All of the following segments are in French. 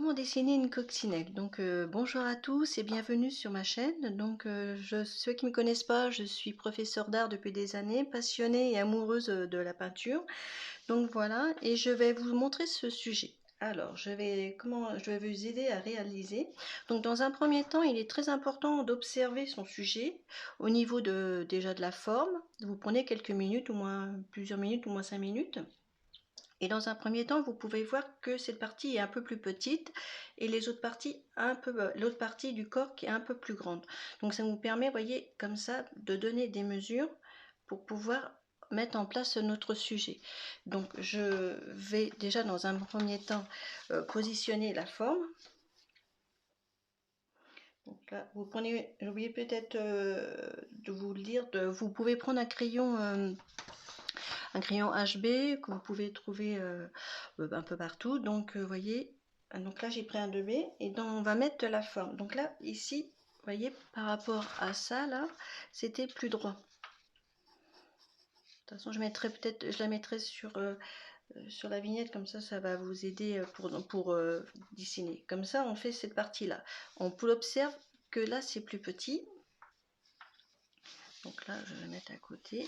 Comment dessiner une coccinelle? Donc, bonjour à tous et bienvenue sur ma chaîne. Donc, ceux qui ne me connaissent pas, je suis professeure d'art depuis des années, passionnée et amoureuse de la peinture. Donc voilà, et je vais vous montrer ce sujet. Alors, je vais vous aider à réaliser. Donc, dans un premier temps, il est très important d'observer son sujet au niveau déjà de la forme. Vous prenez quelques minutes, au moins plusieurs minutes, au moins 5 minutes. Et dans un premier temps, vous pouvez voir que cette partie est un peu plus petite et les autres parties l'autre partie du corps qui est un peu plus grande. Donc ça vous permet, vous voyez, comme ça, de donner des mesures pour pouvoir mettre en place notre sujet. Donc je vais déjà dans un premier temps positionner la forme. Donc là, vous prenez, j'ai oublié peut-être de vous le dire, vous pouvez prendre un crayon HB que vous pouvez trouver un peu partout. Donc, vous voyez, donc là j'ai pris un 2B et donc on va mettre de la forme. Donc là, ici, vous voyez, par rapport à ça, là, c'était plus droit. De toute façon, je la mettrai sur la vignette, comme ça va vous aider pour dessiner. Comme ça, on fait cette partie-là. On peut observer que là, c'est plus petit. Donc là, je vais mettre à côté.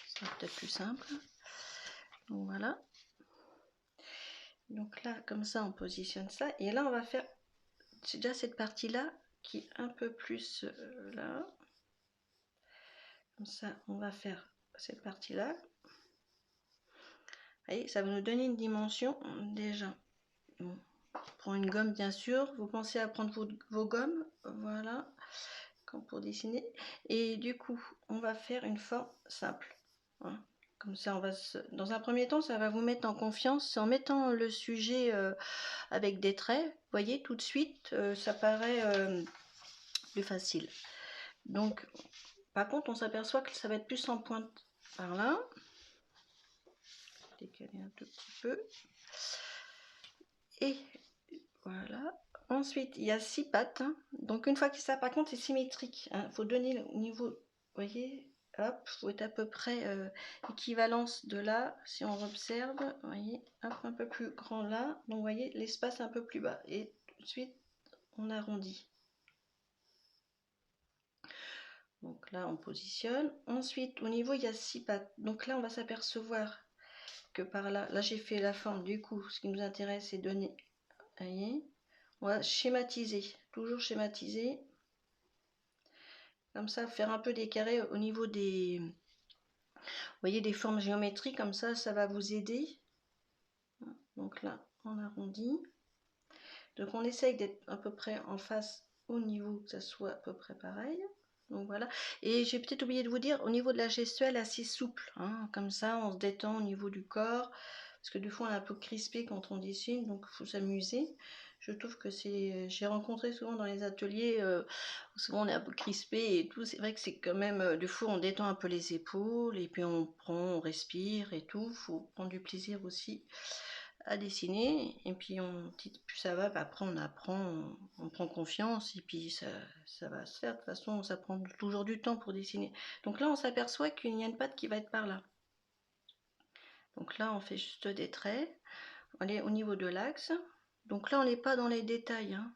C'est peut-être plus simple. Donc voilà. Donc là, comme ça, on positionne ça. Et là, on va faire déjà cette partie-là qui est un peu plus là. Comme ça, on va faire cette partie-là. Vous voyez, ça va nous donner une dimension déjà. Bon. Prends une gomme, bien sûr. Vous pensez à prendre vos gommes. Voilà. Comme pour dessiner. Et du coup, on va faire une forme simple. Hein. Comme ça, dans un premier temps, ça va vous mettre en confiance en mettant le sujet avec des traits. Vous voyez, tout de suite, ça paraît plus facile. Donc, par contre, on s'aperçoit que ça va être plus en pointe par là. Décaler un tout petit peu. Et voilà. Ensuite, il y a 6 pattes. Hein. Donc, une fois que ça, par contre, c'est symétrique. Il faut donner au niveau, vous voyez, hop, il faut être à peu près équivalence de là. Si on observe, vous voyez, un peu plus grand là. Donc, vous voyez, l'espace un peu plus bas. Et tout de suite, on arrondit. Donc là, on positionne. Ensuite, au niveau, il y a 6 pattes. Donc là, on va s'apercevoir que par là, j'ai fait la forme. Du coup, ce qui nous intéresse, c'est donner, vous voyez, on va schématiser, toujours schématiser. Comme ça, faire un peu des carrés au niveau des, vous voyez, des formes géométriques. Comme ça va vous aider. Donc là, on arrondit. Donc on essaye d'être à peu près en face au niveau, que ça soit à peu près pareil. Donc voilà. Et j'ai peut-être oublié de vous dire, au niveau de la gestuelle, assez souple. Hein, comme ça, on se détend au niveau du corps. Parce que des fois, on est un peu crispé quand on dessine, donc il faut s'amuser. Je trouve que j'ai rencontré souvent dans les ateliers, souvent on est un peu crispé et tout. C'est vrai que c'est quand même, des fois, on détend un peu les épaules et puis on respire et tout. Il faut prendre du plaisir aussi à dessiner et puis plus ça va, après on apprend, on prend confiance et puis ça va se faire. De toute façon, ça prend toujours du temps pour dessiner. Donc là, on s'aperçoit qu'il y a une patte qui va être par là. Donc là, on fait juste des traits. On est au niveau de l'axe. Donc là, on n'est pas dans les détails. Hein,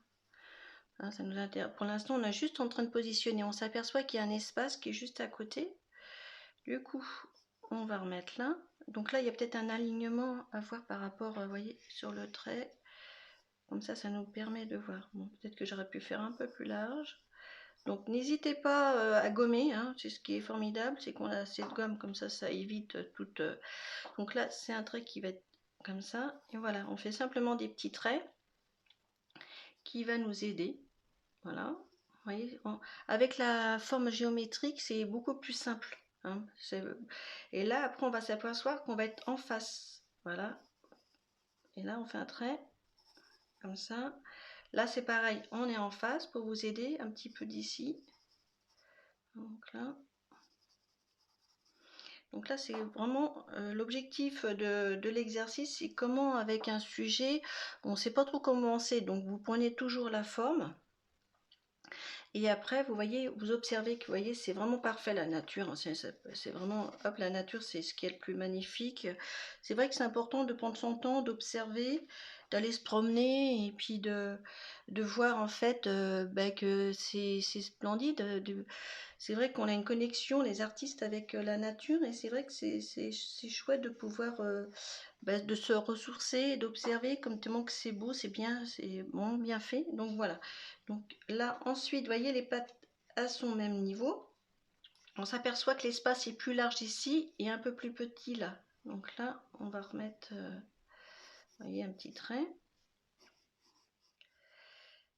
ça nous intéresse. Pour l'instant, on est juste en train de positionner. On s'aperçoit qu'il y a un espace qui est juste à côté. Du coup, on va remettre là. Donc là, il y a peut-être un alignement à voir par rapport, vous voyez, sur le trait. Comme ça nous permet de voir. Bon, peut-être que j'aurais pu faire un peu plus large. Donc n'hésitez pas à gommer. Hein. C'est ce qui est formidable, c'est qu'on a cette gomme comme ça évite toute. Donc là, c'est un trait qui va être comme ça. Et voilà, on fait simplement des petits traits qui va nous aider. Voilà. Vous voyez, avec la forme géométrique, c'est beaucoup plus simple. Hein. Et là, après, on va s'apercevoir qu'on va être en face. Voilà. Et là, on fait un trait comme ça. Là, c'est pareil, on est en face pour vous aider un petit peu d'ici. Donc là, c'est vraiment l'objectif de l'exercice, c'est comment avec un sujet, on ne sait pas trop comment c'est, donc vous prenez toujours la forme. Et après, vous voyez, vous observez que, vous voyez, c'est vraiment parfait la nature. Hein, c'est vraiment, hop, la nature, c'est ce qui est le plus magnifique. C'est vrai que c'est important de prendre son temps, d'observer, d'aller se promener et puis de voir en fait que c'est splendide. C'est vrai qu'on a une connexion, les artistes, avec la nature, et c'est vrai que c'est chouette de pouvoir de se ressourcer, d'observer comme tellement que c'est beau, c'est bien, c'est bon, bien fait. Donc voilà. Donc là, ensuite, vous voyez, les pattes à son même niveau. On s'aperçoit que l'espace est plus large ici et un peu plus petit là. Donc là, on va remettre, vous voyez, un petit trait.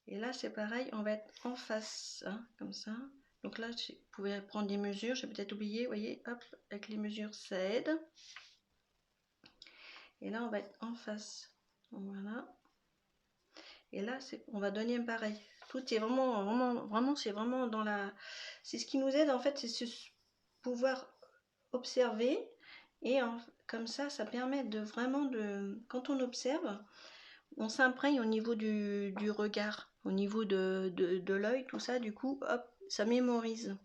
Et là, c'est pareil, on va être en face, hein, comme ça. Donc là, vous pouvez prendre des mesures. J'ai peut-être oublié, vous voyez, hop, avec les mesures, ça aide. Et là, on va être en face. Voilà. Et là, on va donner pareil. Tout est vraiment, c'est vraiment dans la... C'est ce qui nous aide, en fait, c'est pouvoir observer. Et comme ça permet de vraiment de... Quand on observe, on s'imprègne au niveau du regard, au niveau de l'œil, tout ça, du coup, hop, ça mémorise.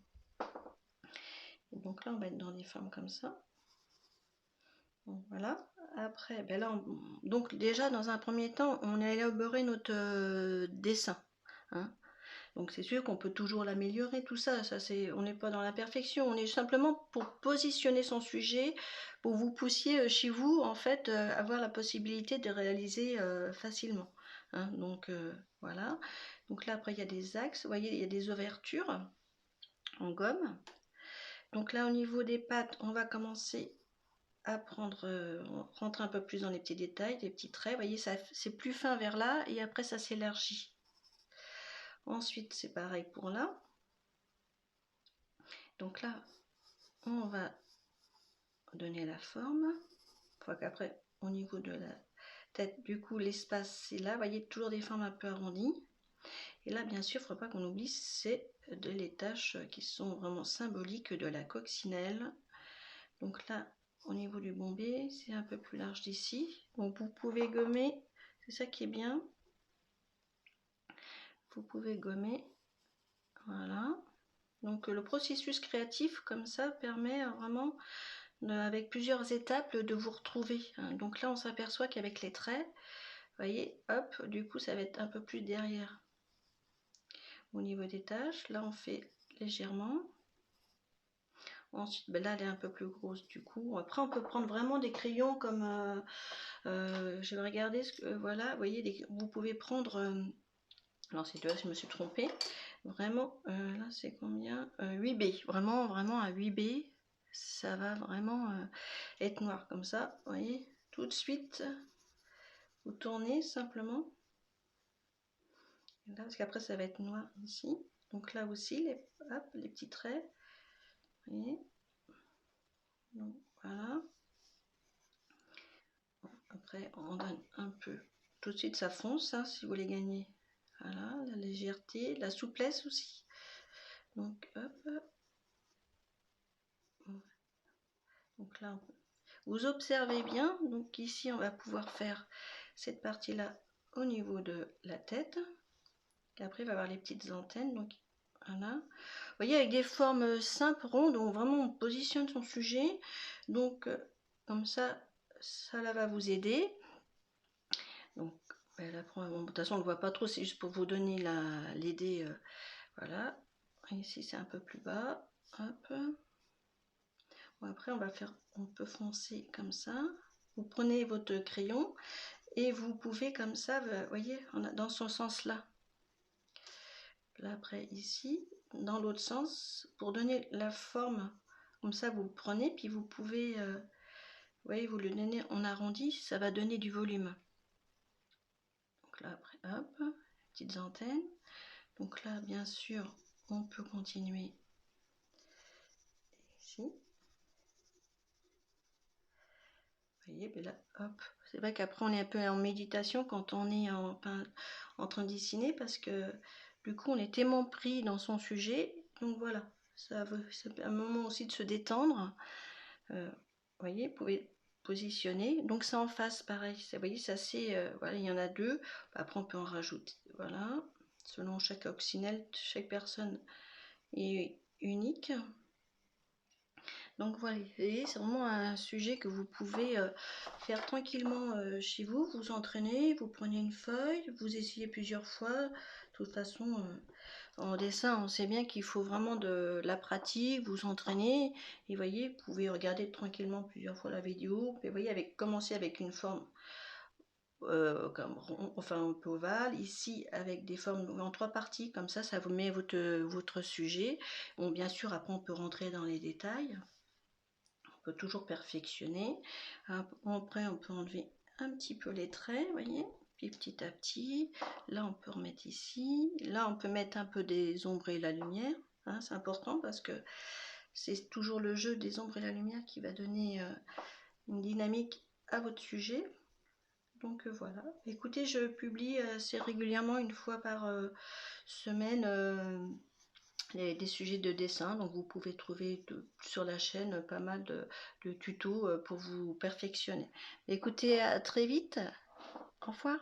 Et donc là, on va être dans des formes comme ça. Donc, voilà. Après, ben là, donc déjà, dans un premier temps, on a élaboré notre dessin. Hein. Donc c'est sûr qu'on peut toujours l'améliorer, tout ça, on n'est pas dans la perfection, on est simplement pour positionner son sujet, pour vous poussiez chez vous, en fait, avoir la possibilité de réaliser facilement. Hein. Donc voilà. Donc là, après, il y a des axes, vous voyez, il y a des ouvertures en gomme. Donc là, au niveau des pattes, on va commencer à prendre, on rentre un peu plus dans les petits détails, les petits traits, vous voyez, c'est plus fin vers là, et après ça s'élargit. Ensuite, c'est pareil pour là. Donc là, on va donner la forme. Une fois qu'après, au niveau de la tête, du coup, l'espace, c'est là. Vous voyez, toujours des formes un peu arrondies. Et là, bien sûr, il ne faut pas qu'on oublie, c'est les taches qui sont vraiment symboliques de la coccinelle. Donc là, au niveau du bombé, c'est un peu plus large d'ici. Donc vous pouvez gommer, c'est ça qui est bien. Vous pouvez gommer, voilà. Donc le processus créatif comme ça permet vraiment, avec plusieurs étapes, de vous retrouver. Donc là on s'aperçoit qu'avec les traits, vous voyez, hop, du coup ça va être un peu plus derrière. Au niveau des taches, là on fait légèrement. Ensuite, ben là elle est un peu plus grosse du coup. Après on peut prendre vraiment des crayons comme... je vais regarder ce que... voilà, vous voyez, vous pouvez prendre... alors c'est là je me suis trompée. Vraiment, là c'est combien 8B, vraiment à 8B, ça va vraiment être noir comme ça, vous voyez, tout de suite, vous tournez simplement, là, parce qu'après ça va être noir ici, donc là aussi, les petits traits, vous voyez, donc voilà, après on donne un peu, tout de suite ça fonce, hein, si vous voulez gagner, voilà, la légèreté, la souplesse aussi, donc hop, donc là vous observez bien, donc ici on va pouvoir faire cette partie là au niveau de la tête, et après il va y avoir les petites antennes, donc voilà, vous voyez, avec des formes simples, rondes, donc vraiment on positionne son sujet, donc comme ça là va vous aider. Donc là, bon, de toute façon on ne le voit pas trop, c'est juste pour vous donner l'idée, voilà, ici c'est un peu plus bas, hop. Bon, après on peut foncer comme ça, vous prenez votre crayon et vous pouvez comme ça, vous voyez, dans ce sens là. Là après ici, dans l'autre sens, pour donner la forme, comme ça vous le prenez, puis vous pouvez, vous voyez, vous le donnez en arrondi, ça va donner du volume. Donc là après, hop, petites antennes. Donc là, bien sûr, on peut continuer ici. Vous voyez, ben là, hop. C'est vrai qu'après, on est un peu en méditation quand on est en train de dessiner, parce que du coup, on est tellement pris dans son sujet. Donc voilà, c'est un moment aussi de se détendre. Vous voyez, vous pouvez positionner. Donc c'est en face, pareil. Vous voyez, ça c'est... voilà, il y en a deux. Après, on peut en rajouter. Voilà. Selon chaque coccinelle, chaque personne est unique. Donc voilà, et c'est vraiment un sujet que vous pouvez faire tranquillement chez vous, vous entraînez, vous prenez une feuille, vous essayez plusieurs fois. De toute façon, en dessin, on sait bien qu'il faut vraiment de la pratique, vous entraînez, et voyez, vous pouvez regarder tranquillement plusieurs fois la vidéo, et voyez, commencer avec une forme comme rond, enfin un peu ovale, ici avec des formes en 3 parties, comme ça vous met votre sujet. Bon, bien sûr, après on peut rentrer dans les détails, on peut toujours perfectionner. Après on peut enlever un petit peu les traits, voyez, puis petit à petit, là on peut remettre ici, là on peut mettre un peu des ombres et la lumière, hein, c'est important parce que c'est toujours le jeu des ombres et la lumière qui va donner une dynamique à votre sujet. Donc voilà, écoutez, je publie assez régulièrement, une fois par semaine, des sujets de dessin. Donc vous pouvez trouver sur la chaîne pas mal de tutos pour vous perfectionner. Écoutez, à très vite, au revoir.